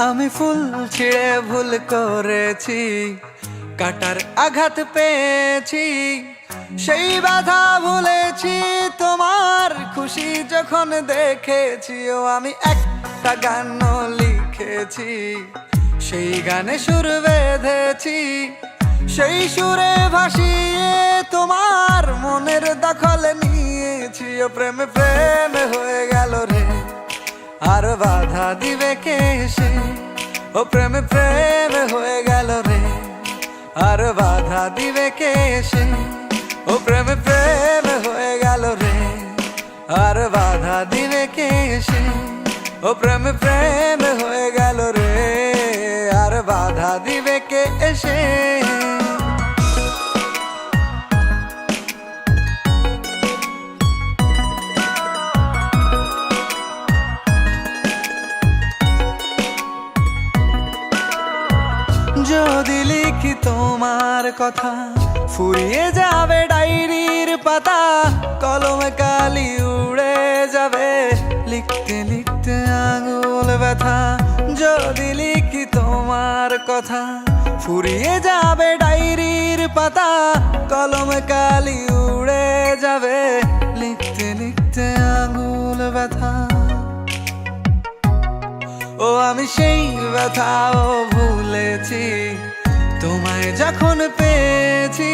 আমি ফুল ছিঁড়ে ভুল করেছি, কাটার আঘাত পেয়েছি, সেই ব্যথা ভুলেছি তোমার খুশি যখন দেখেছি। ও আমি একটা গান লিখেছি, সেই গানে সুর বেঁধেছি, সেই সুরে ভাসিয়ে তোমার মনের দখল নিয়েছি। ও প্রেমে প্রেমে হয়ে গেল রে, আর বাধা দিবে কে সে? ও প্রেমে প্রেমে হয়ে গেল রে, আর বাধা দিবে কে সে? ও প্রেমে প্রেমে হয়ে গেল রে, আর বাধা দিবে কে সে? ও প্রেমে প্রেমে হয়ে গেল রে, আর বাধা দিবে কে এসে? যদি লিখি তোমার কথা, ফুরিয়ে যাবে ডায়েরির পাতা, কলমে কালি উড়ে যাবে, লিখতে লিখতে আঙুল ব্যথা। যদি লিখি তোমার কথা, ফুরিয়ে যাবে ডায়েরির পাতা, কলমে কালি উড়ে যাবে, লিখতে লিখতে আঙুল ব্যথা। ও আমি সেই ব্যথাও ভুলেছি, তোমায় যখন পেয়েছি।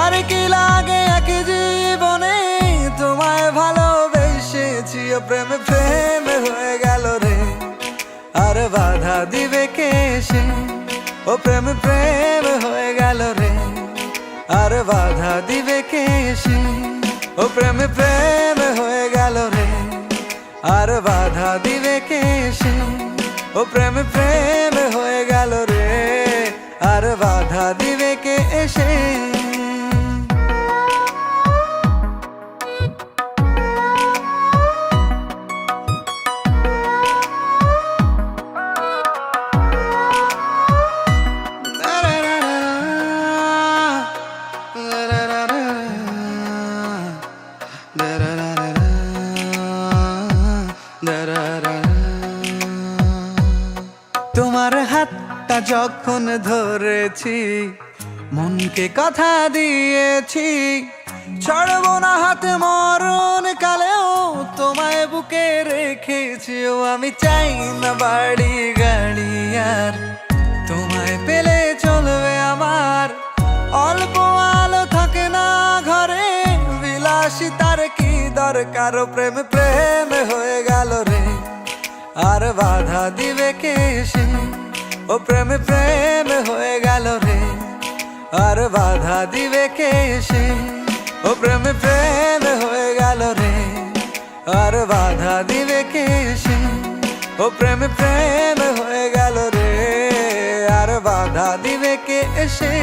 আর কি লাগে এক জীবনে, তোমায় ভালোবেসেছি। ও প্রেমে প্রেমে হয়ে গেল রে, আর বাধা দিবে কে সে? ও প্রেমে প্রেমে হয়ে গেল রে, আর বাধা দিবে কে সে? ও প্রেমে প্রেমে হয়ে গেল রে, আর বাধা দিবে কে সে? ও প্রেমে প্রেমে হয়ে গেল রে, আর বাধা দিবে কে এসে? তোমার হাতটা যখন ধরেছি, মনকে কথা দিয়েছি, ছাড়বো না হাত মরণ কালেও, তোমায় বুকে রেখেছি। ও আমি চাই না বাড়ি গাড়ি আর, তোমায় পেলে চলবে আমার। অল্প আলো থাকে না ঘরে, বিলাসিতার কি দরকার? ও প্রেমে প্রেমে হয়ে গেল রে, আর বাধা দিবে কে সে? ও প্রেমে প্রেমে হয়ে গেল রে, আর বাধা দিবে কে সে? ও প্রেমে প্রেমে হয়ে গেল রে, আর বাধা দিবে কে সে? ও প্রেমে প্রেমে হয়ে গেল রে, আর বাধা দিবে কে এসে?